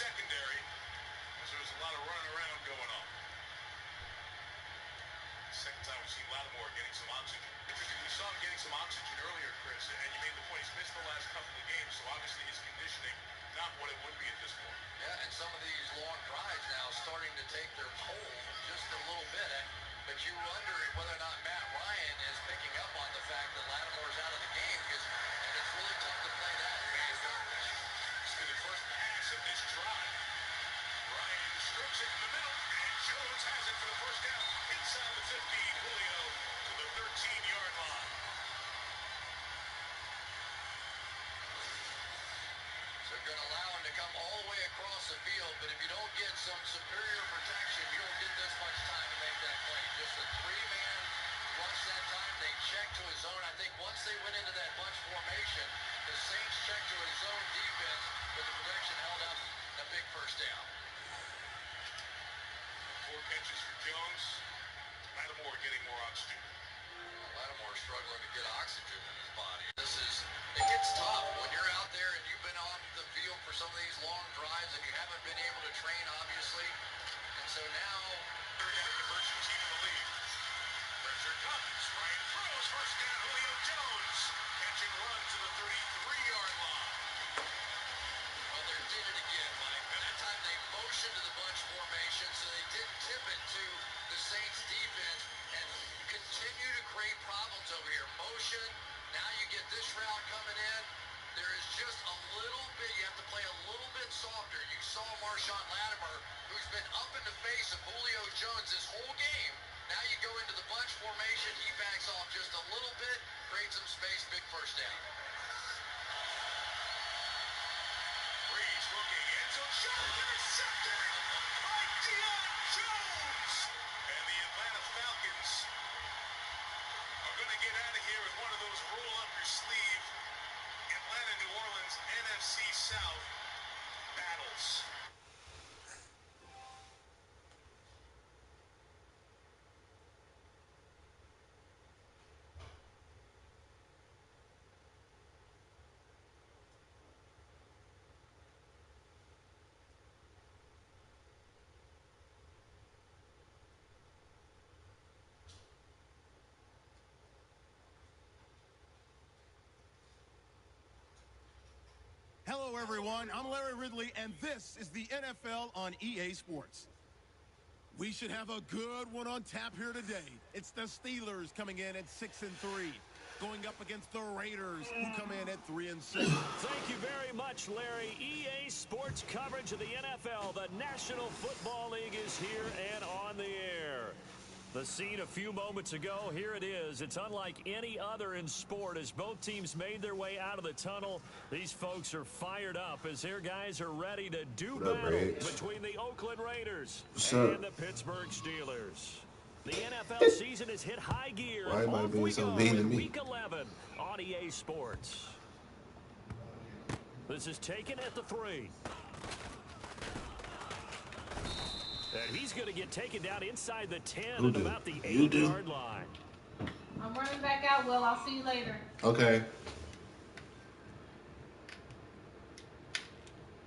secondary, as there was a lot of running around going on. Second time we've seen Lattimore getting some oxygen. Interesting, we saw him getting some oxygen earlier, Chris, and you made the point he's missed the last couple of games, so obviously his conditioning not what it would be at this point. Yeah, and some of these long drives now starting to take their toll just a little bit. But you wonder whether or not Matt Ryan is picking up on the fact that Lattimore's out of the game, and it's really tough to play that. This is the first pass of this drive. Ryan strokes it in the middle, and Jones has it for the first down inside the 15. Julio to the 13-yard line. So they're going to allow him to come all the way across the field, but if you don't get some superior protection, you don't get this much time to make that play. Just a three-man rush that time. They checked to his zone. I think once they went into that bunch formation, the Saints checked to his zone defense, but the protection held up a big first down. 4 catches for Jones. Lattimore getting more oxygen. Lattimore struggling to get oxygen in his body. It gets tough when you're out there and you've been on the field for some of these long drives and you haven't been able to train, obviously. And so now, third down conversion team in the league. Pressure comes. Ryan throws. First down, Julio Jones. Catch and run to the 33-yard line. Well, they did it again, Mike. And that time they motioned to the bunch formation, so they didn't tip it to the Saints defense and continue to create problems over here. Motion. Now you get this route coming in. There is just a little bit, you have to play a little bit softer. You saw Marshawn Lattimore, who's been up in the face of Julio Jones this whole game. Now you go into the bunch formation, he backs off just a little bit, creates some space, big first down. Breeze looking, end zone shot, intercepted by Deion Jones. And the Atlanta Falcons are going to get out of here with one of those roll-up-your-sleeve Atlanta-New Orleans NFC South battles. Hello, everyone. I'm Larry Ridley, and this is the NFL on EA Sports. We should have a good one on tap here today. It's the Steelers coming in at 6-3, going up against the Raiders, who come in at 3-6. Thank you very much, Larry. EA Sports coverage of the NFL. The National Football League is here and on the air. The scene a few moments ago, here it is. It's unlike any other in sport as both teams made their way out of the tunnel. These folks are fired up as their guys are ready to do battle between the Oakland Raiders and the Pittsburgh Steelers. The NFL season has hit high gear. Off we go in Week 11 on EA Sports. This is taken at the 3. And he's going to get taken down inside the 10 at about the 8-yard line. I'm running back out, Will. I'll see you later. Okay.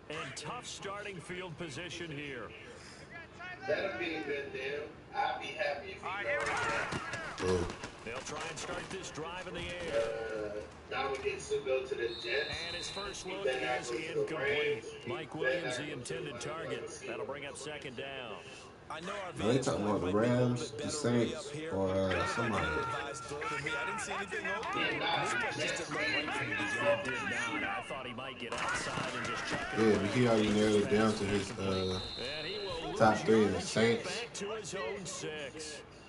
And tough starting field position here. That'll be a good deal. I'll be happy if he goes. They'll try and start this drive in the air. Now we get to go to the Jets. And his first look is incomplete. Mike Williams, the intended target. That'll bring up second down. I know they talking about the Rams, the Saints, or somebody. I didn't see anything open. I thought he might get outside and just chuck it. Yeah, but he already narrowed it down to his top 3 in the Saints,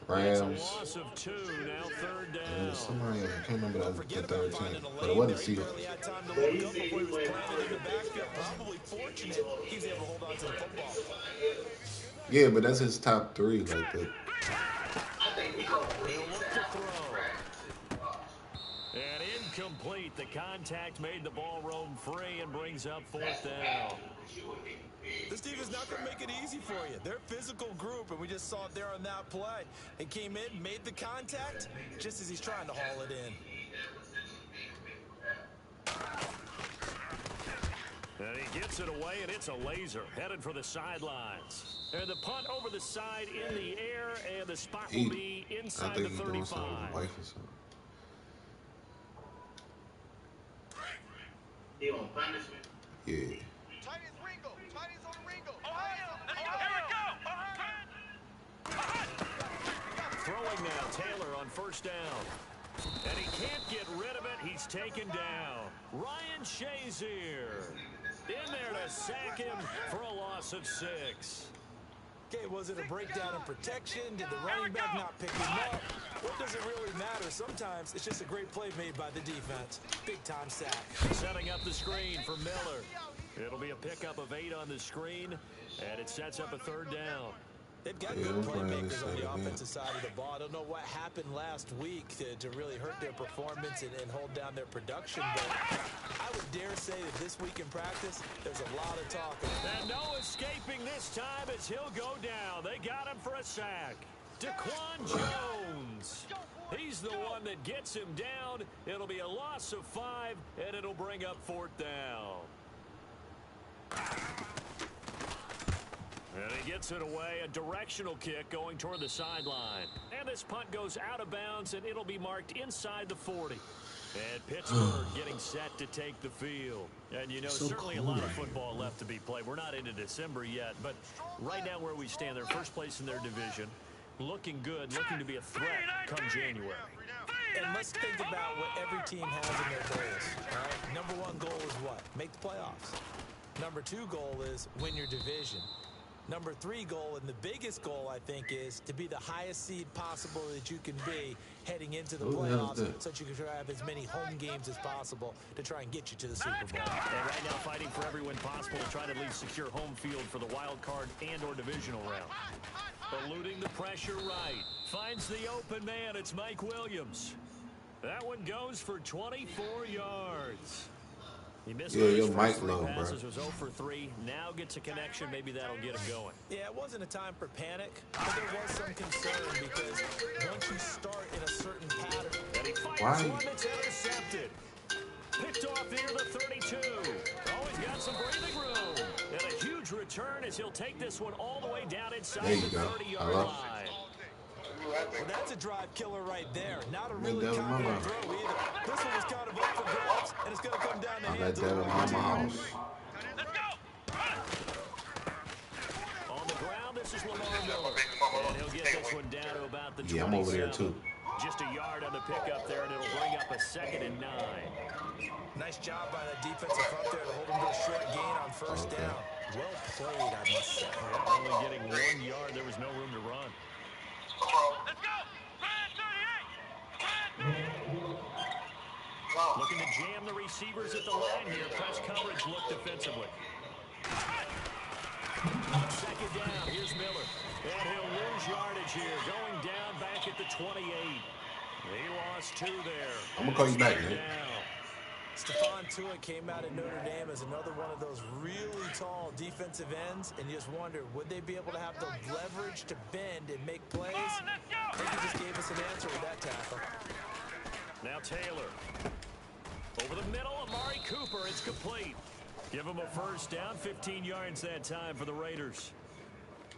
Rams, loss of 2, now third down. and somebody, I can't remember the third team, but it wasn't Seahawks. Yeah, but that's his top 3, like that. And incomplete. The contact made the ball roam free and brings up fourth down. This team is not going to make it easy for you. They're a physical group, and we just saw it there on that play. He came in, made the contact, just as he's trying to haul it in. And he Gets it away, and it's a laser headed for the sidelines. And the punt over the side in the air, and the spot will be inside the 35. He on punishment? Yeah. Chinese Ringo. Chinese on Ringo. Ohio. Here we go. Throwing now, Taylor on first down. And he can't get rid of it. He's taken down. Ryan Shazier in there to sack him for a loss of 6. Okay, was it a breakdown in protection? Did the running back not pick him up? What does it really matter? Sometimes it's just a great play made by the defense. Big-time sack. Setting up the screen for Miller. It'll be a pickup of 8 on the screen, and it sets up a 3rd down. They've got good playmakers on the offensive side of the ball. I don't know what happened last week to really hurt their performance and hold down their production, but I would dare say that this week in practice, there's a lot of talk. And no escaping this time as he'll go down. They got him for a sack. Daquan Jones. He's the one that gets him down. It'll be a loss of 5, and it'll bring up 4th down. And he gets it away, a directional kick going toward the sideline. And this punt goes out of bounds, and it'll be marked inside the 40. And Pittsburgh getting set to take the field. And, you know, certainly a lot of football left to be played. We're not into December yet, but right now where we stand, they're first place in their division. Looking good, looking to be a threat come January. And let's think about what every team has in their goals. All right? Number 1 goal is what? Make the playoffs. Number 2 goal is win your division. Number 3 goal, and the biggest goal, I think, is to be the highest seed possible that you can be heading into the playoffs so that you can try to have as many home games as possible to try and get you to the Super Bowl. And right now fighting for every win possible to try to at least secure home field for the wild card and or divisional round. Eluding the pressure right. Finds the open man. It's Mike Williams. That one goes for 24 yards. He missed your mic three low, passes, bro. was 0 for 3. Now gets a connection. Maybe that'll get him going. Yeah, it wasn't a time for panic, but there was some concern because once you start in a certain pattern. And he fires one that's intercepted. Picked off near the 32. Oh, he's got some breathing room. And a huge return as he'll take this one all the way down inside the 30-yard line. Well, that's a drive killer right there. Not a really confident throw either. This one was kind of up for grabs, and it's going to come down to hands of the house. On the ground, this is Lamar Miller. And he'll get this one down to about the 27. Yeah, I'm over there too. Just a yard on the pickup there, and it'll bring up a 2nd and 9. Nice job by the defensive front there to hold him to a short gain on 1st down. Well played, I must say. Yeah, only getting 1 yard. There was no room to run. Let's go! Looking to jam the receivers at the line here. Press coverage look defensively. 2nd down. Here's Miller. And he'll lose yardage here. Going down back at the 28. He lost 2 there. I'm going to call you back, man. Stephon Tuitt came out of Notre Dame as another one of those really tall defensive ends, and you just wonder, would they be able to have the leverage to bend and make plays? I think he just gave us an answer with that tackle. Now Taylor. Over the middle, Amari Cooper. It's complete. Give him a 1st down, 15 yards that time for the Raiders.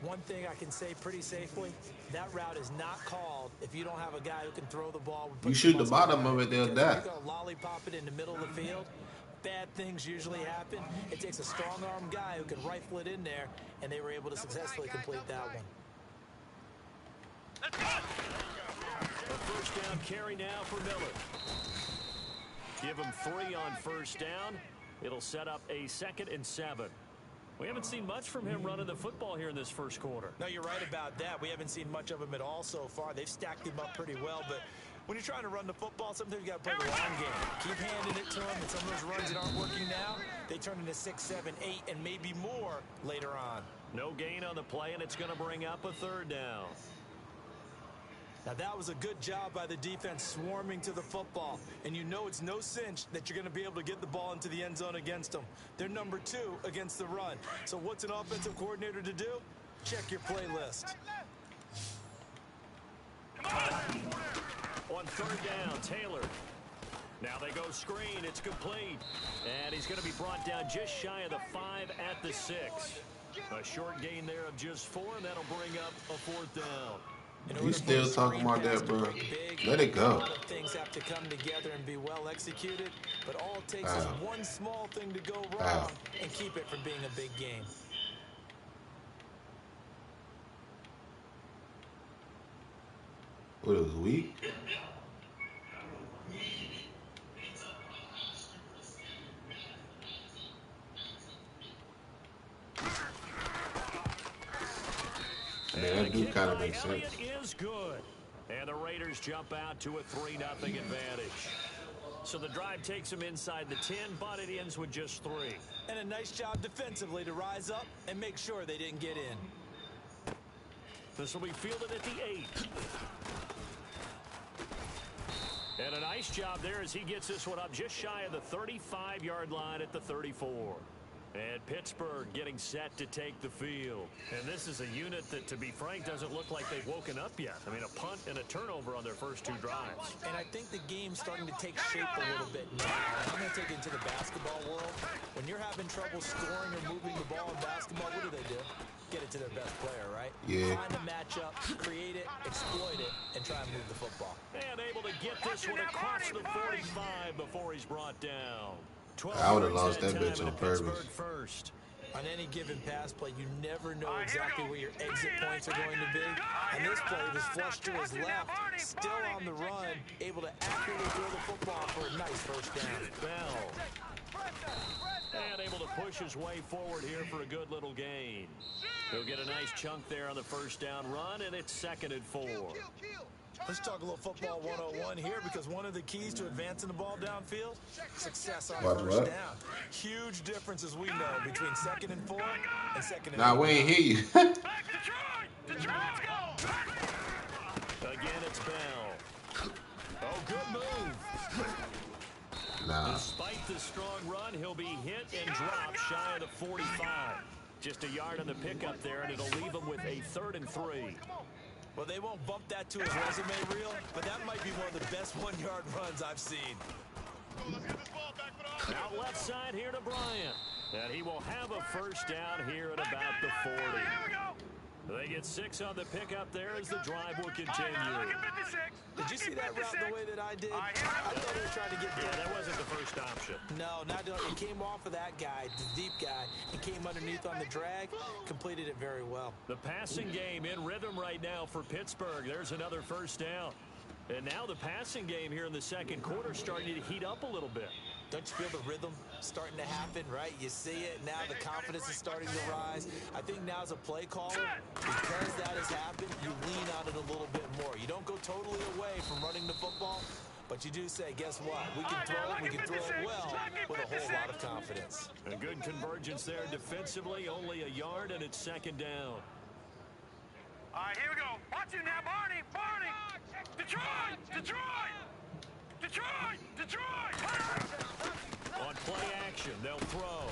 One thing I can say pretty safely, that route is not called if you don't have a guy who can throw the ball. You shoot the bottom of it, they'll die. If you're going to lollipop it in the middle of the field, bad things usually happen. It takes a strong-arm guy who can rifle it in there, and they were able to successfully complete that one. A 1st down carry now for Miller. Give him 3 on 1st down. It'll set up a 2nd and 7. We haven't seen much from him running the football here in this 1st quarter. No, you're right about that. We haven't seen much of him at all so far. They've stacked him up pretty well, but when you're trying to run the football, sometimes you got to play the long game. Keep handing it to him, and some of those runs that aren't working now, they turn into 6, 7, 8, and maybe more later on. No gain on the play, and it's going to bring up a 3rd down. Now, that was a good job by the defense swarming to the football. And you know it's no cinch that you're going to be able to get the ball into the end zone against them. They're number 2 against the run. So what's an offensive coordinator to do? Check your playlist. On 3rd down, Taylor. Now they go screen. It's complete. And he's going to be brought down just shy of the 5 at the 6. A short gain there of just 4, and that'll bring up a 4th down. You still talking about that, bro? Let it go. A lot of things have to come together and be well executed, but all it takes is one small thing to go wrong and keep it from being a big game. What, it was weak? I mean, that do kind of make sense. Is good. And the Raiders jump out to a 3-0 advantage. So the drive takes them inside the 10, but it ends with just 3. And a nice job defensively to rise up and make sure they didn't get in. This will be fielded at the 8. And a nice job there as he gets this one up just shy of the 35-yard line at the 34. And Pittsburgh getting set to take the field. And this is a unit that, to be frank, doesn't look like they've woken up yet. I mean, a punt and a turnover on their first 2 drives. And I think the game's starting to take shape a little bit now. I'm going to take it into the basketball world. When you're having trouble scoring or moving the ball in basketball, what do? Get it to their best player, right? Yeah. Find a matchup, create it, exploit it, and try and move the football. And able to get this one across the 45 before he's brought down. I would have lost that bitch on purpose. First. On any given pass play, you never know exactly where your exit points are going to be. And this play was flushed to his left, still on the run, able to accurately throw the football for a nice first down. Bell. And able to push his way forward here for a good little gain. He'll get a nice chunk there on the first down run, and it's 2nd and 4. Let's talk a little football 101 here, because one of the keys to advancing the ball downfield, success on first down. Huge differences we know between 2nd and 4 and 2nd and 8. Nah, we ain't hear you. Again, it's Bell. Oh, good move. Nah. Despite the strong run, he'll be hit and dropped shy of the 45. Just a yard on the pickup there, and it'll leave him with a 3rd and 3. Well, they won't bump that to his resume reel, but that might be one of the best 1-yard runs I've seen. Out left side here to Bryant. And he will have a first down here at about the 40. They get 6 on the pickup there as the drive will continue. Did you see that route the way that I did? I thought he was trying to get down. Yeah, that wasn't the first option. No, not it came off of that guy, the deep guy, and came underneath on the drag, completed it very well. The passing game in rhythm right now for Pittsburgh. There's another first down. And now the passing game here in the second quarter starting to heat up a little bit. Don't you feel the rhythm starting to happen, right? You see it now, the confidence is starting to rise. I think now as a play caller, because that has happened, you lean on it a little bit more. You don't go totally away from running the football, but you do say, guess what? We can throw it well with a whole lot of confidence. A good convergence there defensively, only a yard, and it's 2nd down. All right, here we go. Watch it now, Barney. Detroit! Detroit! Detroit! Detroit! On play action, they'll throw.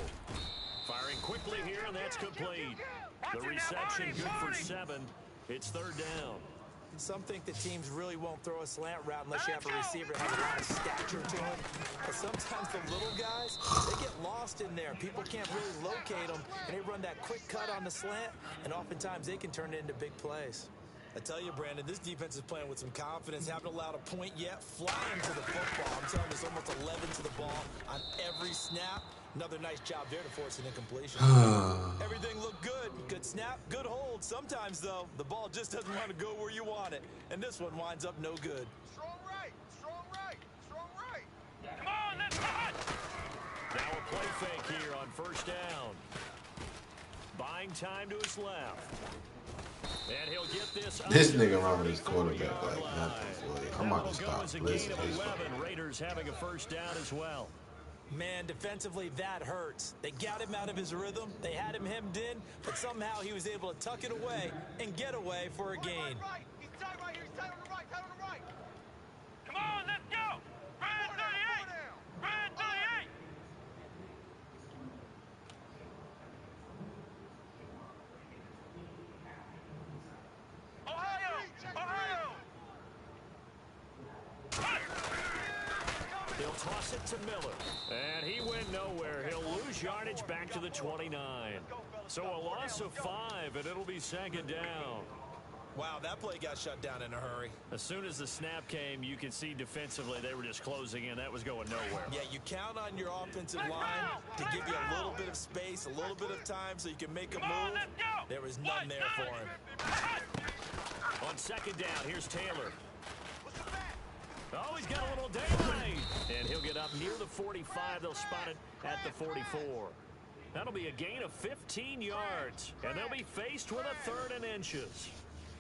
Firing quickly here, and that's complete. The reception good for 7. It's 3rd down. Some think that teams really won't throw a slant route unless you have a receiver that has a lot of stature to him. But sometimes the little guys, they get lost in there. People can't really locate them, and they run that quick cut on the slant, and oftentimes they can turn it into big plays. I tell you, Brandon, this defense is playing with some confidence. Haven't allowed a point yet. Flying to the football. I'm telling you, there's almost 11 to the ball on every snap. Another nice job there to force an incompletion. Everything looked good. Good snap, good hold. Sometimes, though, the ball just doesn't want to go where you want it. And this one winds up no good. Strong right. Strong right. Strong right. Come on, let's hot. Now a play fake here on first down. Buying time to his left. And he'll get this nigga running his quarterback like nothing, boy. I'm about to stop listening to this. Raiders having a first down as well. Man, defensively, that hurts. They got him out of his rhythm. They had him hemmed in, but somehow he was able to tuck it away and get away for a gain. He's tight right here. He's tight on the right. Tight on the right. Come on, let's go. Red 38. Red 38. Ohio. They'll They'll toss it to Miller. And he went nowhere. He'll lose yardage back to the 29. So a loss of 5, and it'll be second down. Wow, that play got shut down in a hurry. As soon as the snap came, you could see defensively they were just closing in. That was going nowhere. Yeah, you count on your offensive line to give you a little bit of space, a little bit of time so you can make a move. There was none there for him. On second down, here's Taylor. Oh, he's got a little daylight. And he'll get up near the 45. They'll spot it at the 44. That'll be a gain of 15 yards. And they'll be faced with a 3rd and inches.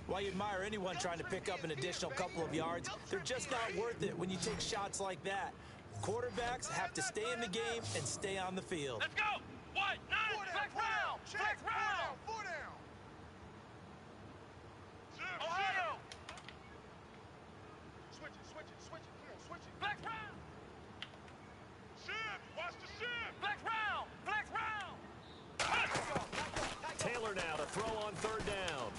While you admire anyone trying to pick up an additional couple of yards, they're just not worth it when you take shots like that. Quarterbacks have to stay in the game and stay on the field. Let's go! 1, 9, flex round! Flex round! 4 down. Ohio! Switch it. Come on, switch it. Flex round! Shift. Watch the shift. Flex round! Flex round! Taylor now to throw on 3rd down.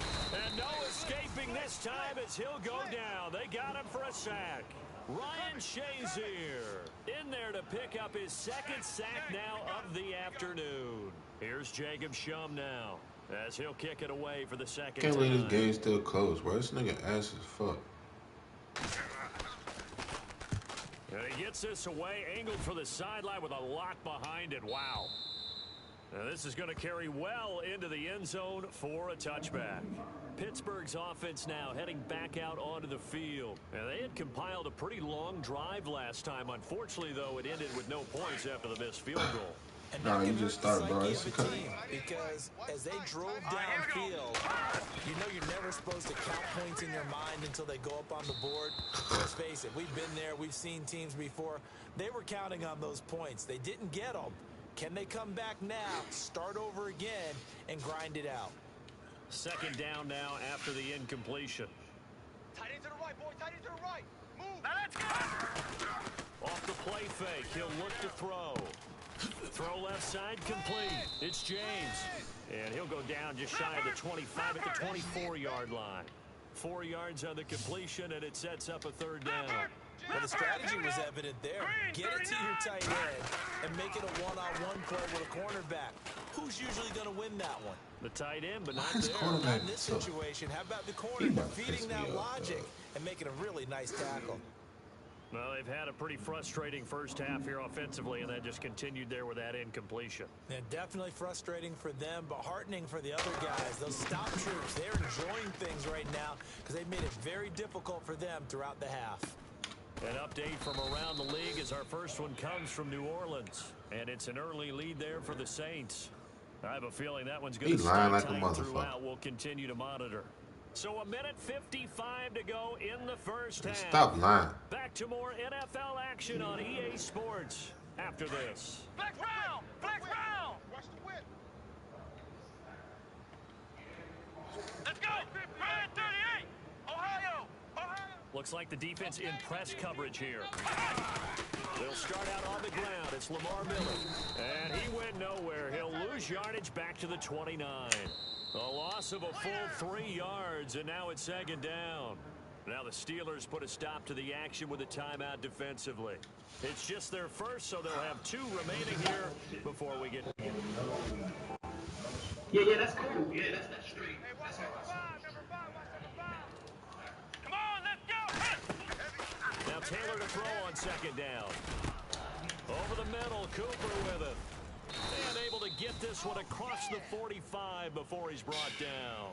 And no escaping this time as he'll go down. They got him for a sack. Ryan Shazier in there to pick up his 2nd sack now of the afternoon. Here's Jacob Shum now as he'll kick it away for the 2nd Can't time. believe this game's still closed, bro. This nigga ass as fuck. And he gets this away, angled for the sideline with a lock behind it. Wow. Now this is going to carry well into the end zone for a touchback. Pittsburgh's offense now heading back out onto the field. And they had compiled a pretty long drive last time. Unfortunately, though, it ended with no points after the missed field goal. And Nah, that you can just hurt the start, bro. psyche It's of a a team, because as they drove downfield, you know you're never supposed to count points in your mind until they go up on the board. Let's face it, we've been there. We've seen teams before. They were counting on those points. They didn't get them. Can they come back now, start over again, and grind it out? 2nd down now after the incompletion. Tight end to the right, boy. Tight end to the right. Move. Now let's go. Off the play fake, he'll look to throw. Throw left side complete. It's James. And he'll go down just shy of the 25 at the 24-yard line. 4 yards on the completion, and it sets up a 3rd down. Well, the strategy was evident there. Get it to your tight end and make it a one-on-one play with a cornerback. Who's usually going to win that one? The tight end, but not Why is there. cornerback In this so- situation, how about the He corner about to defeating piss me that off, logic bro. and making a really nice tackle? Well, they've had a pretty frustrating first half here offensively, and that just continued there with that incompletion. Yeah, definitely frustrating for them, but heartening for the other guys. Those stop troops, they're enjoying things right now because they've made it very difficult for them throughout the half. An update from around the league as our first one comes from New Orleans. And it's an early lead there for the Saints. I have a feeling that one's going to He stay lying like a tight motherfucker. throughout. We'll continue to monitor. So 1:55 to go in the first half. Stop lying. Back to more NFL action on EA Sports after this. Flex round! Flex round! Watch the whip. Let's go! Ryan 38! Ohio! Ohio! Looks like the defense in press coverage here. They'll start out on the ground. It's Lamar Miller. And he went nowhere. He'll lose yardage back to the 29. A loss of a full 3 yards, and now it's 2nd down. Now the Steelers put a stop to the action with a timeout defensively. It's just their first, so they'll have 2 remaining here before we get... Yeah, that's cool. Yeah, that's straight. That's awesome. Number 5, watch number 5. Come on, let's go! Now Taylor to throw on 2nd down. Over the middle, Cooper with it. And able to get this one across the 45 before he's brought down.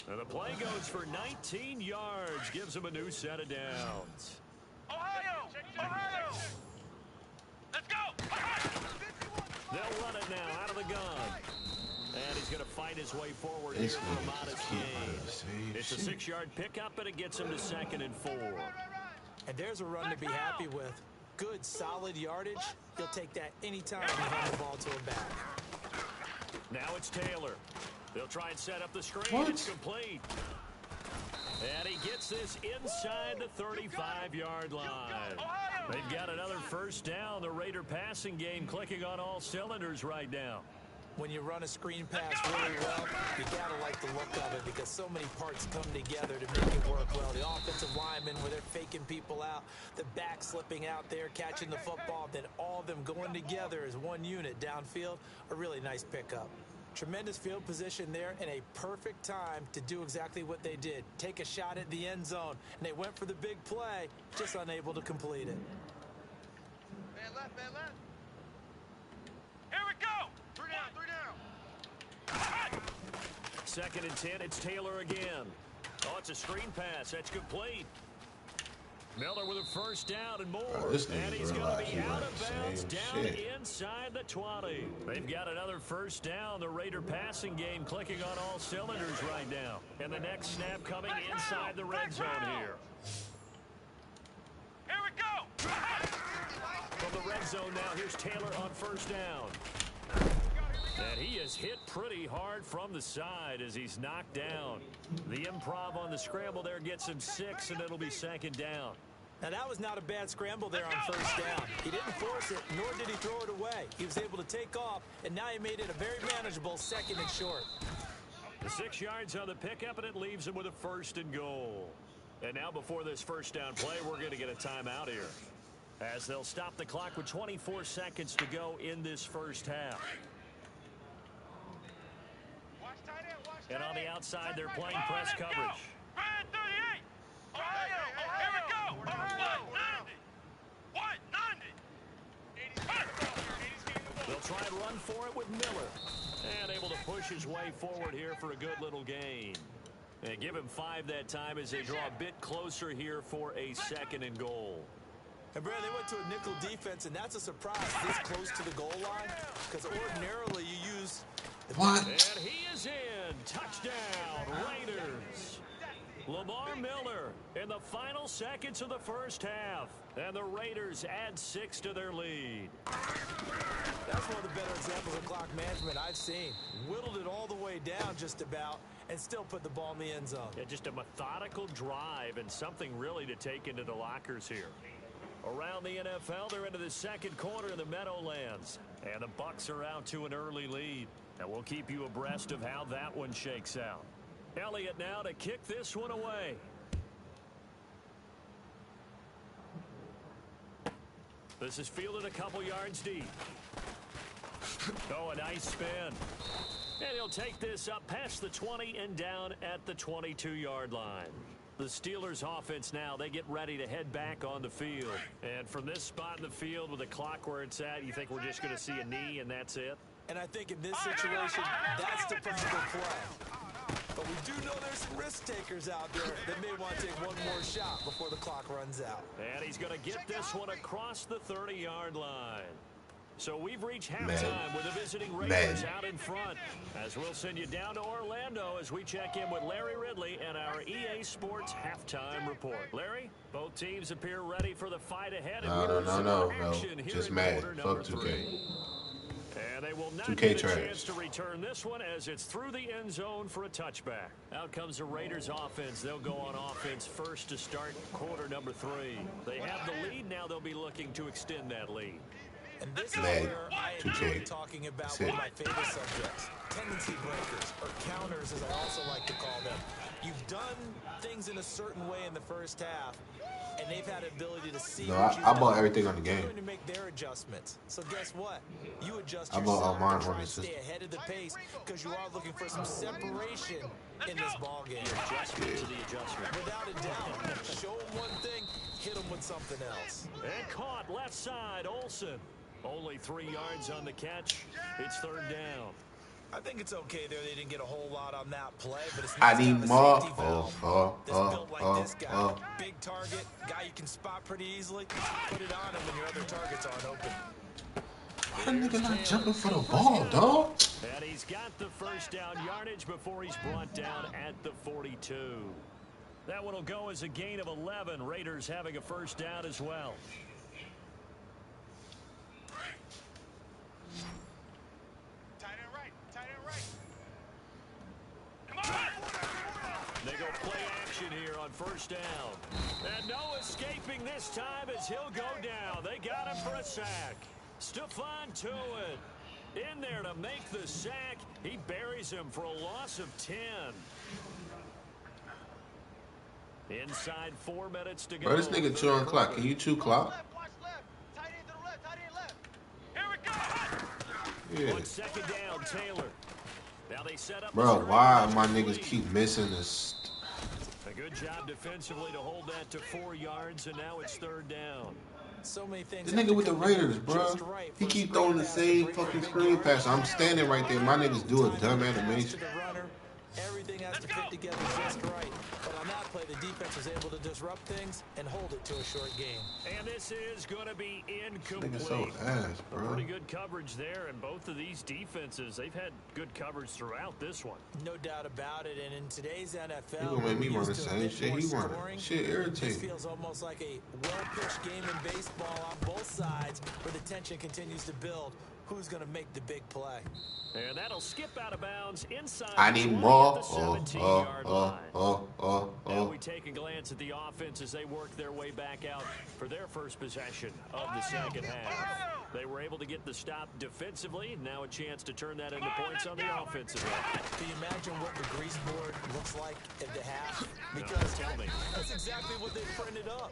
And the play goes for 19 yards, gives him a new set of downs. Ohio! Ohio! Let's go! Ohio! They'll run it now out of the gun. And he's going to fight his way forward here This for a nigga modest just keep gain. running the same It's a shit. 6-yard pickup, and it gets him to 2nd and 4. And there's a run to be happy with. Good, solid yardage. He'll take that anytime you hand the ball to him back. Now it's Taylor. They'll try and set up the screen. What? It's complete. And he gets this inside the 35-yard line. They've got another first down. The Raider passing game clicking on all cylinders right now. When you run a screen pass really well, you got to like the look of it because so many parts come together to make it work well. The offensive linemen, where they're faking people out, the back slipping out there, catching the football, then all of them going together as one unit downfield, a really nice pickup. Tremendous field position there and a perfect time to do exactly what they did. Take a shot at the end zone, and they went for the big play, just unable to complete it. Man left, man left. Here we go. Three down. Second and 10, it's Taylor again. Oh, it's a screen pass. That's complete. Miller with a first down and more. And he's going to be out of bounds down inside the 20. They've got another first down. The Raider passing game clicking on all cylinders right now. And the next snap coming inside the red zone here. Here we go. From the red zone now, here's Taylor on first down. And he is hit pretty hard from the side as he's knocked down. The improv on the scramble there gets him 6, and it'll be second down. Now, that was not a bad scramble there on first down. He didn't force it, nor did he throw it away. He was able to take off, and now he made it a very manageable second and short. The 6 yards on the pickup, and it leaves him with a first and goal. And now before this first down play, we're going to get a timeout here, as they'll stop the clock with 24 seconds to go in this first half. And on the outside, they're playing press coverage. Ryan 38. Ohio. Here we go. 190. They'll try and run for it with Miller. And able to push his way forward here for a good little gain. And give him 5 that time as they draw a bit closer here for a second and goal. And, Brad, they went to a nickel defense, and that's a surprise this close to the goal line because ordinarily you use... What? And he is in. Touchdown, Raiders. Lamar Miller in the final seconds of the first half. And the Raiders add 6 to their lead. That's one of the better examples of clock management I've seen. Whittled it all the way down just about and still put the ball in the end zone. Yeah, just a methodical drive and something really to take into the lockers here. Around the NFL, they're into the second quarter in the Meadowlands. And the Bucs are out to an early lead. And we'll keep you abreast of how that one shakes out. Elliott now to kick this one away. This is fielded a couple yards deep. Oh, a nice spin. And he'll take this up past the 20 and down at the 22-yard line. The Steelers offense now, they get ready to head back on the field. And from this spot in the field with the clock where it's at, you think we're just going to see a knee and that's it? And I think in this situation, that's the proper play. But we do know there's some risk takers out there that may want to take one more shot before the clock runs out. And he's going to get this one across the 30-yard line. So we've reached halftime with the visiting Raiders out in front. As we'll send you down to Orlando as we check in with Larry Ridley and our EA Sports halftime report. Larry, both teams appear ready for the fight ahead. No. Just mad. Fuck 2K. And they will not 2K get a trash. chance to return this one as it's through the end zone for a touchback. Out comes the Raiders offense. They'll go on offense first to start quarter number 3. They have the lead. Now they'll be looking to extend that lead. And this is where I enjoy talking about one of my favorite subjects, tendency breakers, or counters as I also like to call them. You've done things in a certain way in the first half, and they've had the ability to see I bought everything on the game. They're going to make their adjustments. So guess what? You adjust I yourself bought to mine try on and the stay system. ahead of the pace because you are looking for some separation in this ball game. Adjustment to the adjustment. Without a doubt, show them one thing, hit them with something else. And caught left side, Olsen. Only 3 yards on the catch. It's third down. I think it's okay there. They didn't get a whole lot on that play, but it's I nice to need have a more. safety valve. Built like this guy. Big target, guy you can spot pretty easily. Put it on him when your other targets aren't open. Why nigga not jumping for the ball, dog? And he's got the first down yardage before he's brought down at the 42. That one will go as a gain of 11. Raiders having a first down as well. They go play action here on first down. And no escaping this time as he'll go down. They got him for a sack. Stephon Tuitt In there to make the sack. He buries him for a loss of 10. Inside 4 minutes to go. Bro, this nigga chewing clock. Can you chew clock? Yeah. 1 second down, Taylor. Now they set up. Bro, why my niggas keep missing this? A good job defensively to hold that to 4 yards, and now it's 3rd down. So many things. This nigga with the Raiders, bro. He keep throwing the same fucking screen pass. I'm standing right there. My niggas do a dumb animation. Everything has to fit together just right. But on that play, the defense was able to disrupt things and hold it to a short game. And this is going to be incomplete. This nigga's so ass, bro. Pretty good coverage there, and both of these defenses, they've had good coverage throughout this one. No doubt about it. And in today's NFL, he gonna make me run the same shit he wanted. Shit irritating. This feels almost like a well-pitched game in baseball on both sides, where the tension continues to build. Who's going to make the big play? And that'll skip out of bounds inside. I need more. Now we take a glance at the offense as they work their way back out for their first possession of the second half. They were able to get the stop defensively. Now a chance to turn that into points on the offensive end. Can you imagine what the grease board looks like at the half? Because tell me. That's exactly what they printed up.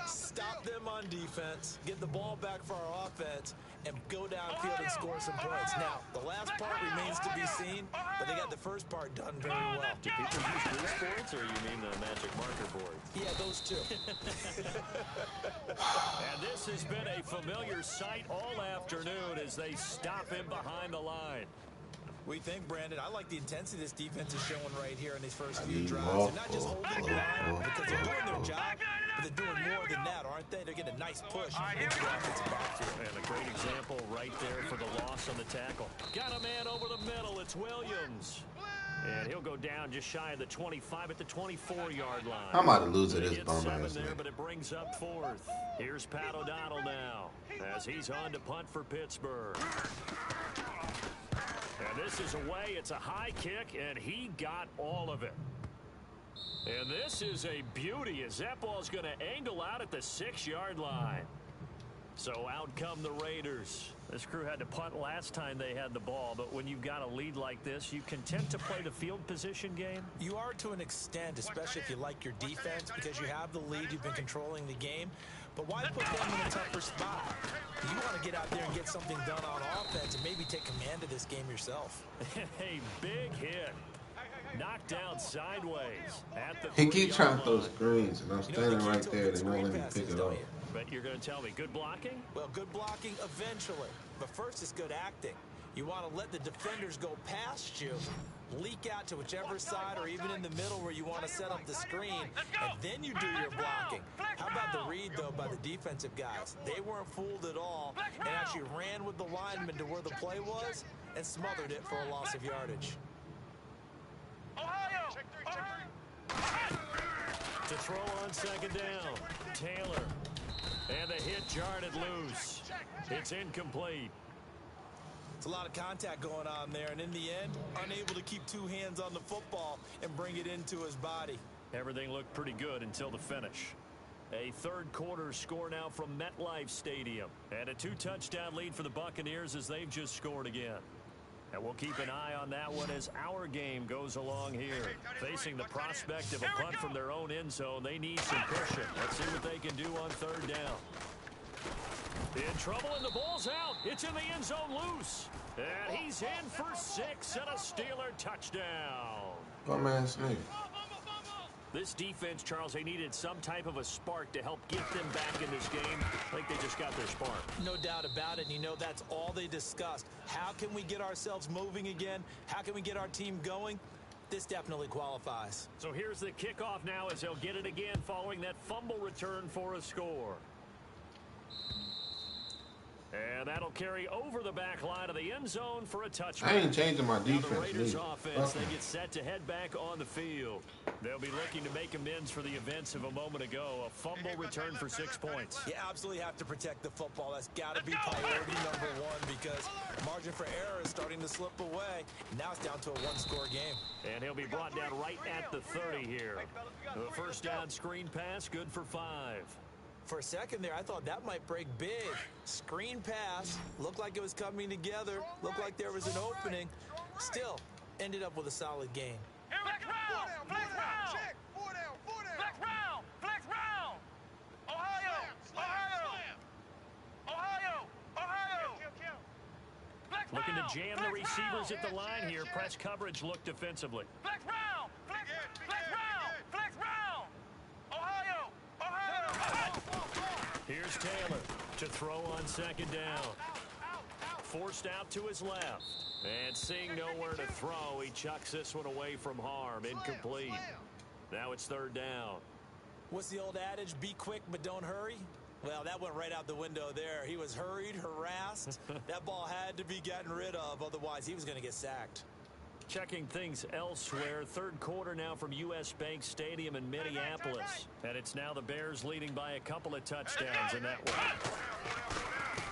Stop them on defense, get the ball back for our offense, and go downfield and score some points. Now, the last part remains to be seen, but they got the first part done very well. Do people use grease boards, or you mean the magic marker board? Yeah, those two. And this has been a familiar sight all afternoon as they stop him behind the line. We think, Brandon, I like the intensity this defense is showing right here in these first few drives. They're not just holding the line because they're doing their job, but they're doing more than that, aren't they? They're getting a nice push into the offensive backfield. And a great example right there for the loss on the tackle. Got a man over the middle. It's Williams. And he'll go down just shy of the 25 at the 24-yard line. I'm about to lose to this bum ass there, but it brings up 4th. Here's Pat O'Donnell now as he's on to punt for Pittsburgh. And this is away. It's a high kick, and he got all of it. And this is a beauty as that ball's going to angle out at the 6-yard line. So out come the Raiders. This crew had to punt last time they had the ball, but when you've got a lead like this, you content to play the field position game? You are to an extent, especially if you like your defense, because you have the lead, you've been controlling the game. But why put them in a tougher spot? You want to get out there and get something done on offense and maybe take command of this game yourself. A big hit. Knocked down sideways at the he keeps trying to throw screens, and I'm standing right there. They won't let me pick it up. But you're going to tell me, good blocking? Well, good blocking eventually. But first, it's good acting. You want to let the defenders go past you, leak out to whichever side or even in the middle where you want to set up the screen, and then you do your blocking. How about the read, though, by the defensive guys? They weren't fooled at all and actually ran with the lineman to where the play was and smothered it for a loss of yardage. To throw on second down, Taylor. And the hit jarred loose. It's incomplete. It's a lot of contact going on there, and in the end, unable to keep 2 hands on the football and bring it into his body. Everything looked pretty good until the finish. A third quarter score now from MetLife Stadium. And a 2-touchdown lead for the Buccaneers as they've just scored again. And we'll keep an eye on that one as our game goes along here. Facing the prospect of a punt from their own end zone, they need some pushing. Let's see what they can do on 3rd down. In trouble, and the ball's out. It's in the end zone loose. And he's in for 6 and a Steeler touchdown. Bum ass nigga. This defense, Charles, they needed some type of a spark to help get them back in this game. I think they just got their spark. No doubt about it. And you know, that's all they discussed. How can we get ourselves moving again? How can we get our team going? This definitely qualifies. So here's the kickoff now as they'll get it again following that fumble return for a score. And that'll carry over the back line of the end zone for a touchdown. I ain't changing my defense. The Raiders offense, they get set to head back on the field. They'll be looking to make amends for the events of a moment ago. A fumble return for 6 points. You absolutely have to protect the football. That's got to be priority number 1 because margin for error is starting to slip away. Now it's down to a 1-score game. And he'll be brought down right at the 30 here. The first down screen pass, good for 5. For a second there, I thought that might break big. Screen pass. Looked like it was coming together. Looked like there was an opening. Still, ended up with a solid gain. Flex round! Flex round! Check! 4 down! 4 down! Flex round! Flex round! Ohio! Ohio! Ohio! Ohio! Looking to jam the receivers at the line here. Press coverage look defensively. Flex round! Flex round! Flex round! Ohio! Ohio! Here's Taylor to throw on second down. Forced out to his left. And seeing nowhere to throw, he chucks this one away from harm. Incomplete. Now it's third down. What's the old adage? Be quick, but don't hurry? Well, that went right out the window there. He was hurried, harassed. That ball had to be gotten rid of, otherwise he was going to get sacked. Checking things elsewhere. Third quarter now from U.S. Bank Stadium in Minneapolis. And it's now the Bears leading by a couple of touchdowns in that one.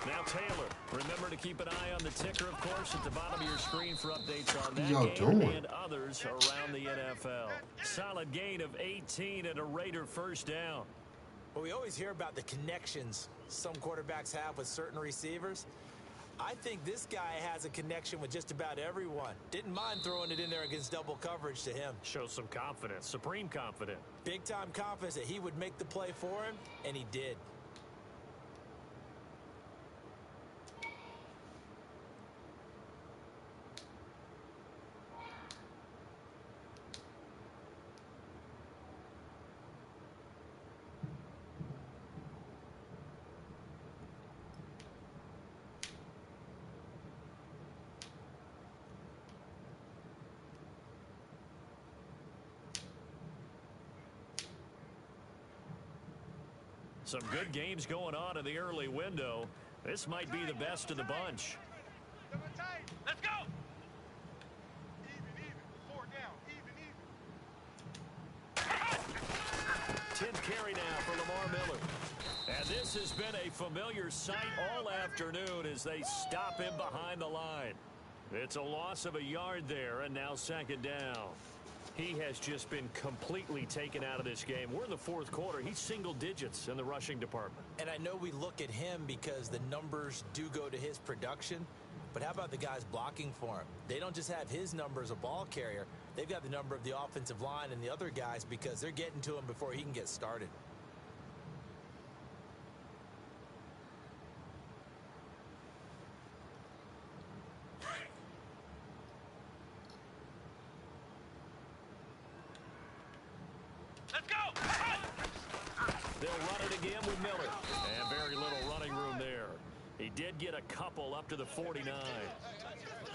Now Taylor, remember to keep an eye on the ticker, of course, at the bottom of your screen for updates on that game and others around the NFL. Solid gain of 18 and a Raider first down. Well, we always hear about the connections some quarterbacks have with certain receivers. I think this guy has a connection with just about everyone. Didn't mind throwing it in there against double coverage to him. Shows some confidence, supreme confidence. Big-time confidence that he would make the play for him, and he did. Some good games going on in the early window. This might be the best of the bunch. Let's go! Even. 4 down. Even. 10th carry now for Lamar Miller. And this has been a familiar sight all afternoon as they stop him behind the line. It's a loss of a yard there, and now second down. He has just been completely taken out of this game. We're in the fourth quarter. He's single digits in the rushing department. And I know we look at him because the numbers do go to his production, but how about the guys blocking for him? They don't just have his number as a ball carrier. They've got the number of the offensive line and the other guys because they're getting to him before he can get started. They'll run it again with Miller. And very little running room there. He did get a couple up to the 49. All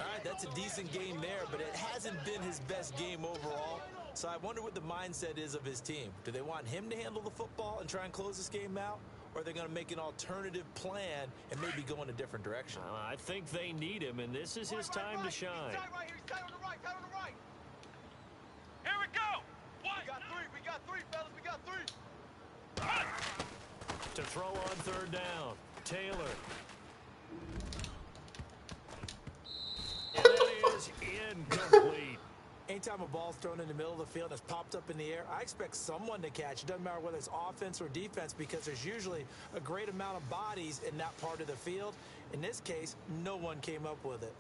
right, that's a decent game there, but it hasn't been his best game overall. So I wonder what the mindset is of his team. Do they want him to handle the football and try and close this game out? Or are they going to make an alternative plan and maybe go in a different direction? I think they need him, and this is his time to shine. He's tight on the right. Here we go! We got three, fellas. We got three. To throw on third down, Taylor. And that is incomplete. Anytime a ball's thrown in the middle of the field and it's popped up in the air, I expect someone to catch. It doesn't matter whether it's offense or defense because there's usually a great amount of bodies in that part of the field. In this case, no one came up with it.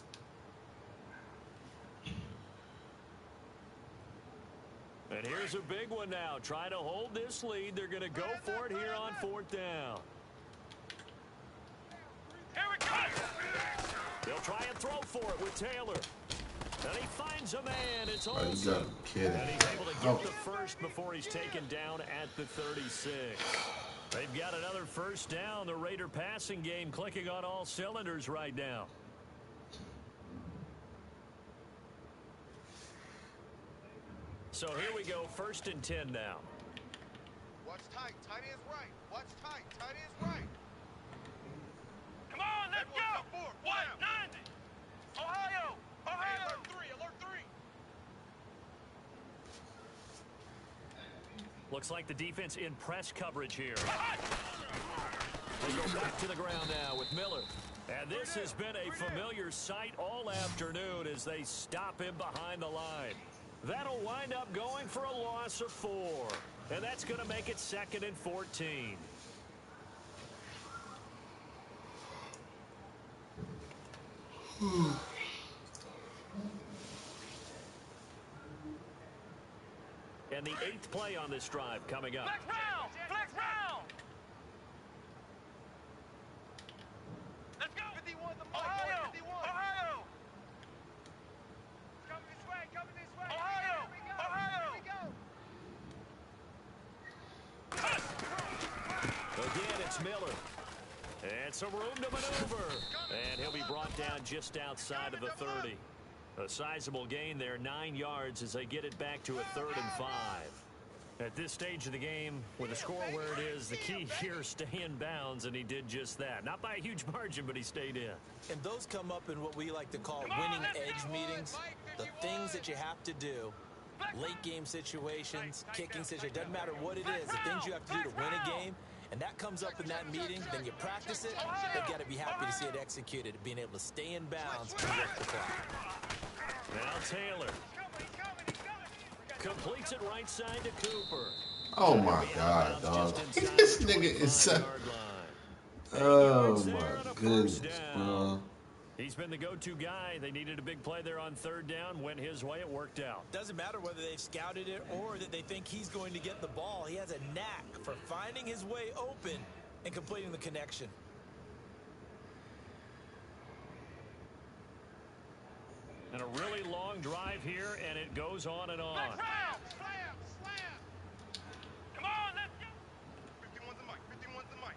And here's a big one now. Trying to hold this lead. They're going to go for it here on fourth down. Here we go! They'll try and throw for it with Taylor. And he finds a man. It's Oh, you Olsen. gotta be kidding. And he's able to get the first before he's taken down at the 36. They've got another first down. The Raider passing game clicking on all cylinders right now. So here we go, 1st and 10 now. Watch tight. Tight is right. Watch tight. Tight is right. Come on, let's go! 190! Ohio! Ohio! Alert 3! Looks like the defense in press coverage here. They go back to the ground now with Miller. And this has been a familiar sight all afternoon as they stop him behind the line. That'll wind up going for a loss of 4. And that's going to make it 2nd and 14. And the 8th play on this drive coming up. Flex round! Flex round! Let's go! 51 the mic. Ohio! 51. Ohio! Coming this way, coming this way. Ohio! Here we go. Ohio! Here we go. Again, it's Miller. And some room to maneuver. And he'll be brought down just outside of the 30. A sizable gain there, 9 yards as they get it back to a 3rd and 5. At this stage of the game, with the score where it is, the key here is stay in bounds, and he did just that. Not by a huge margin, but he stayed in. And those come up in what we like to call winning edge meetings. The things that you have to do, late game situations, kicking situations, doesn't matter what it is, the things you have to do to win a game. And that comes up in that meeting, then you practice it, they've got to be happy to see it executed, being able to stay in bounds and work the clock. Now Taylor completes it right side to Cooper. Oh my God, dog. This nigga is so... Oh my goodness, bro. He's been the go-to guy. They needed a big play there on 3rd down. Went his way. It worked out. Doesn't matter whether they've scouted it or that they think he's going to get the ball. He has a knack for finding his way open and completing the connection. And a really long drive here, and it goes on and on. Slam! Come on, let's go! 51's the mic, 51's the mic.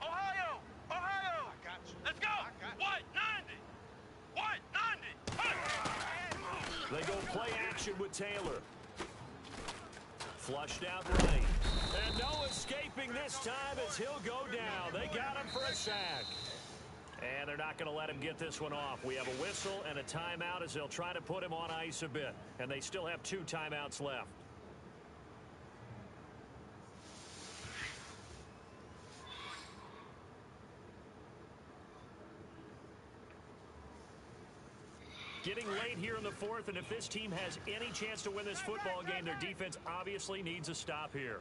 Ohio! Ohio! I got you. Let's go! White, 90! White, 90! They go play action with Taylor. Flushed out right. And no escaping this time as he'll go down. They got him for a sack. And they're not going to let him get this one off. We have a whistle and a timeout as they'll try to put him on ice a bit. And they still have 2 timeouts left. Getting late here in the 4th, and if this team has any chance to win this football game, their defense obviously needs a stop here.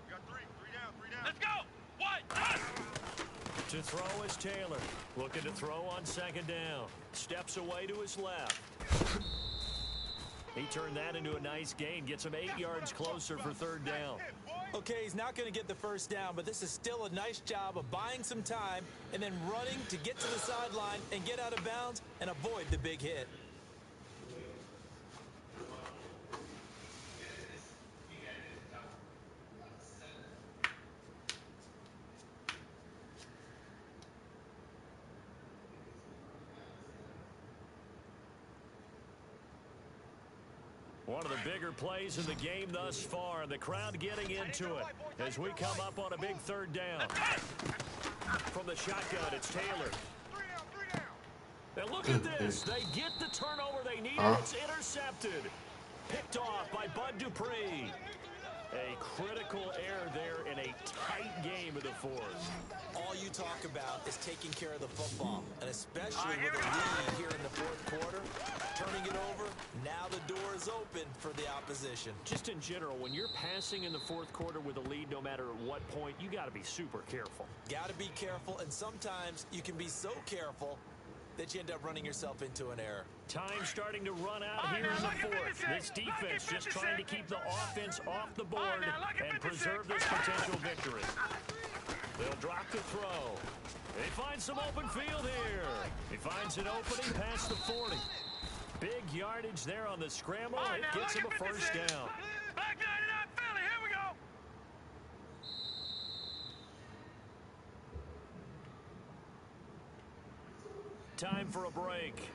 We got 3 down. Let's go! White, To throw is Taylor. Looking to throw on 2nd down. Steps away to his left. He turned that into a nice gain. Gets him 8 yards closer for 3rd down. Okay, he's not going to get the 1st down, but this is still a nice job of buying some time and then running to get to the sideline and get out of bounds and avoid the big hit. One of the bigger plays in the game thus far, and the crowd getting into it as we come up on a big 3rd down. From the shotgun, it's Taylor. 3 down. And look at this. They get the turnover they need. It's intercepted. Picked off by Bud Dupree. A critical error there in a tight game of the 4th. All you talk about is taking care of the football, and especially with a lead here in the 4th quarter, turning it over, now the door is open for the opposition. Just in general, when you're passing in the 4th quarter with a lead, no matter at what point, you got to be super careful. Got to be careful, and sometimes you can be so careful that you end up running yourself into an error. Time starting to run out here in the 4th. This defense just trying to keep the offense off the board and preserve this potential victory. They'll drop the throw. They find some open field here. He finds an opening past the 40. Big yardage there on the scramble. It gets him a 1st down. Back 99 Philly, here we go! Time for a break.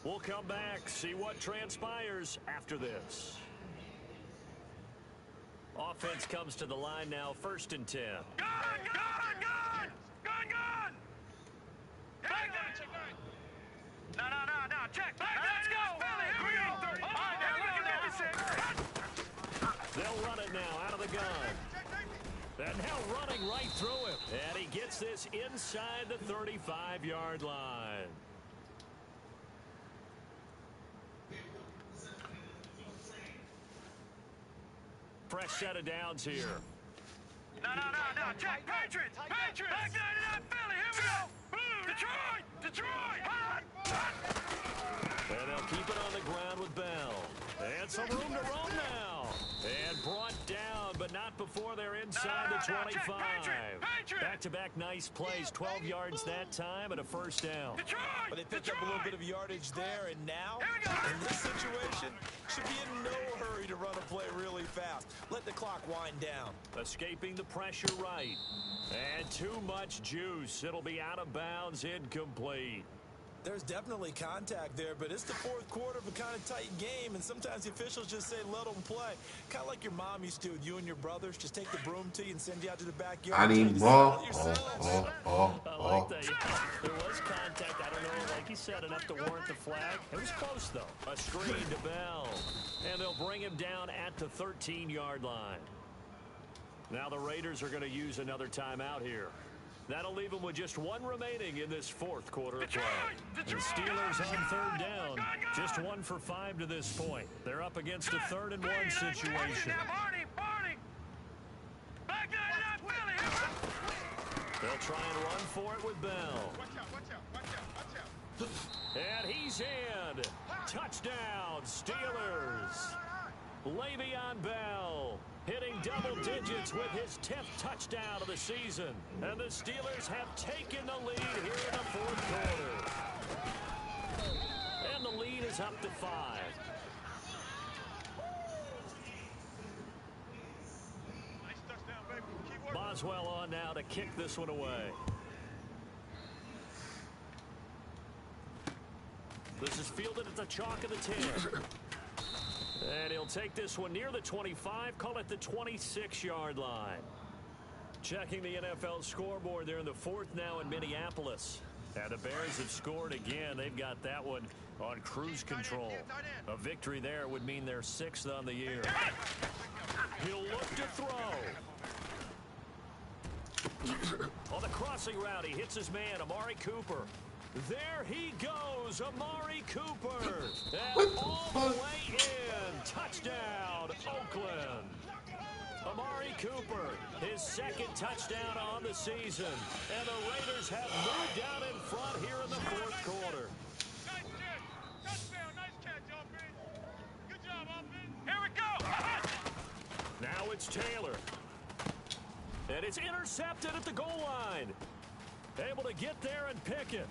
We'll come back, see what transpires after this. Offense comes to the line now, 1st and 10. Gun! Back 9, check 9. No, check. Back 9, let's go! Philly, here we go! All right, now look at that. They'll run it now, out of the gun. And now running right through him. And he gets this inside the 35-yard line. Fresh set of downs here. No, check. Patriots! Back 99 Philly, here we go! Blue to And they'll keep it on the ground with Bell. And some room to roam now. And brought down, but not before they're inside the 25. Back-to-back nice plays, 12 yards that time and a first down. But they picked up a little bit of yardage there, and now, in this situation, should be in no hurry to run a play really fast. Let the clock wind down. Escaping the pressure right. And too much juice. It'll be out of bounds, incomplete. There's definitely contact there, but it's the fourth quarter of a kind of tight game, and sometimes the officials just say let them play. Kind of like your mom used to with you and your brothers. Just take the broom to you and send you out to the backyard. I need more. I like that. There was contact. I don't know, like you said, enough to warrant the flag. It was close, though. A screen to Bell. And they'll bring him down at the 13-yard line. Now the Raiders are going to use another timeout here. That'll leave them with just one remaining in this fourth quarter of play. The Steelers on third down. Just 1 for 5 to this point. They're up against a 3rd and 1 situation. They'll try and run for it with Bell. And he's in. Touchdown, Steelers. Le'Veon Bell hitting double digits with his 10th touchdown of the season. And the Steelers have taken the lead here in the fourth quarter. And the lead is up to 5. Boswell on now to kick this one away. This is fielded at the chalk of the 10. And he'll take this one near the 25, call it the 26-yard line. Checking the NFL scoreboard, they're in the fourth now in Minneapolis. And the Bears have scored again. They've got that one on cruise control. A victory there would mean they're 6th on the year. He'll look to throw. On the crossing route, he hits his man, Amari Cooper. There he goes, Amari Cooper. And all the way in. Touchdown, Oakland. Amari Cooper, his 2nd touchdown on the season. And the Raiders have moved down in front here in the fourth quarter. Touchdown, nice catch, offense. Good job, offense. Here we go. Now it's Taylor. And it's intercepted at the goal line. Able to get there and pick it.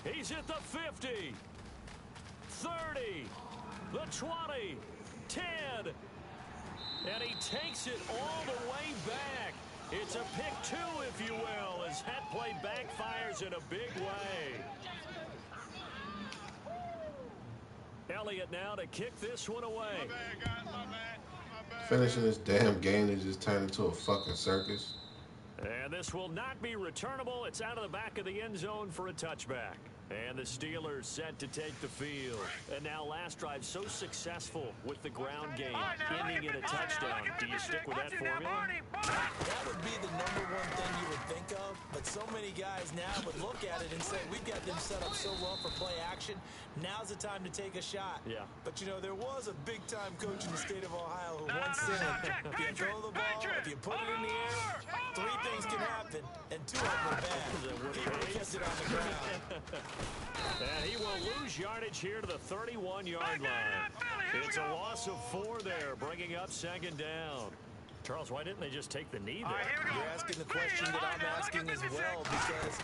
He's at the 50, 30, the 20, 10, and he takes it all the way back. It's a pick 2, if you will, as that play backfires in a big way. Elliott now to kick this one away. My bad, guys, my bad. Finishing this damn game is just turned into a fucking circus. And this will not be returnable. It's out of the back of the end zone for a touchback. And the Steelers set to take the field. And now last drive so successful with the ground game, ending in a touchdown. Do you stick with that formula? That would be the #1 thing you would think of, but so many guys now would look at it and say, we've got them set up so well for play action. Now's the time to take a shot. Yeah. But, you know, there was a big-time coach in the state of Ohio who once said, if you throw the ball, if you put it in the air, 3 things can happen, and 2 of them are bad. He really kept it on the ground. And he will lose yardage here to the 31-yard line. It's a loss of 4 there, bringing up 2nd down. Charles, why didn't they just take the knee there? You're asking the question that I'm asking as well, because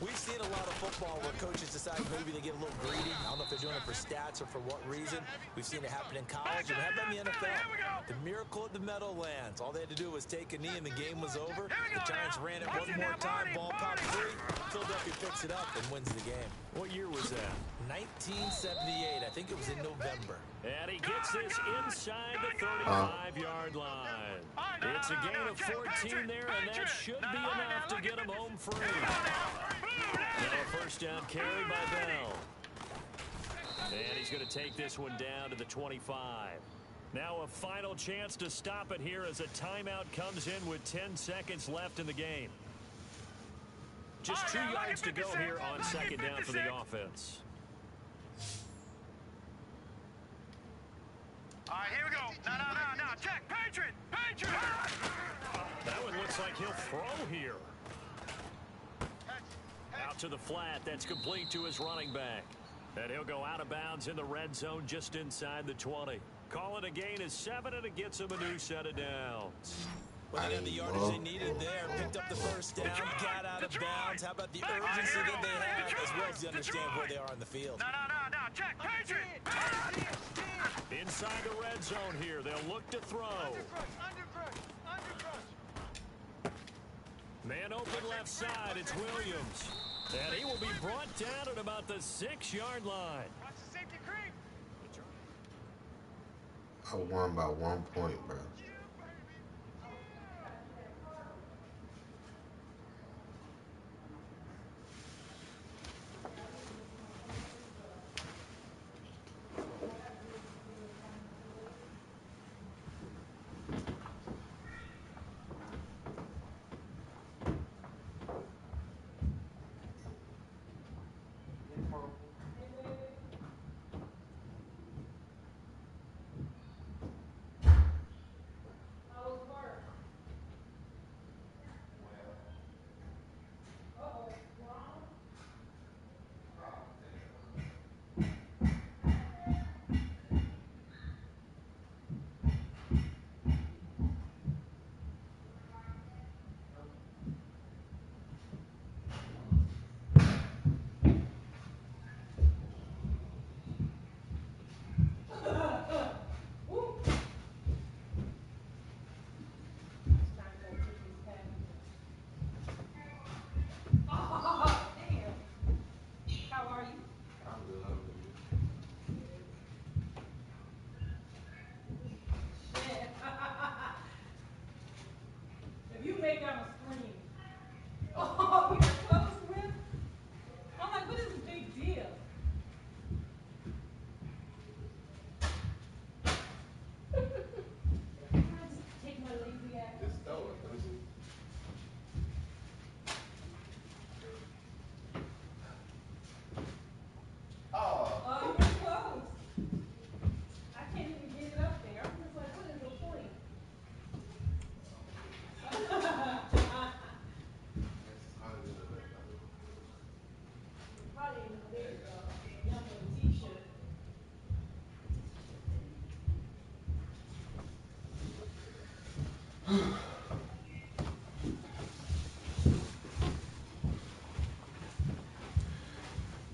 we've seen a lot of football where coaches decide maybe they get a little greedy. I don't know if they're doing it for stats or for what reason. We've seen it happen in college and happen in the NFL. The miracle at the Meadowlands. All they had to do was take a knee and the game was over. The Giants ran it one more time, ball popped free. Philadelphia picks it up and wins the game. What year was that? 1978. I think it was in November. And he gets this inside the 35-yard line. It's a gain of 14 there, and that should be enough to get him home free. Now a first down carry by Bell. And he's going to take this one down to the 25. Now a final chance to stop it here as a timeout comes in with 10 seconds left in the game. Just 2 yards to go here on 2nd down for the offense. All right, here we go. Now, check. Patriot. That one looks like he'll throw here. to the flat. That's complete to his running back. And he'll go out of bounds in the red zone just inside the 20. Call it a gain of 7, and it gets him a new set of downs. Well, they got the yardage they needed there. Picked up the first down, got out of bounds. How about the urgency that they have, as well as you understand where they are on the field? No. Check, Patriot. Inside the red zone here. They'll look to throw. Man open left side. It's Williams. And he will be brought down at about the 6-yard line. Watch the safety creep. I won by 1 point, bro.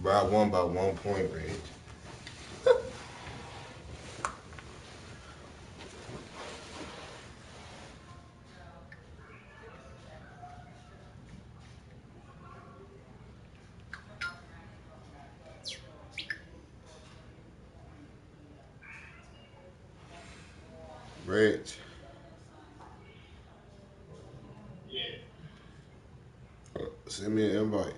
Bro, I won by 1 point, Rich. Rich. Send me an invite.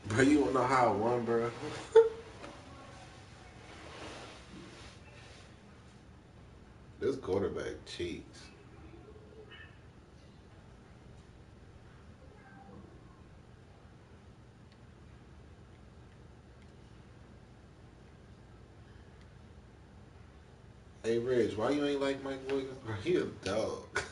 Bro, you don't know how I won, bro. This quarterback cheats. Hey, Rich, why you ain't like Mike Williams? Bro, he a dog.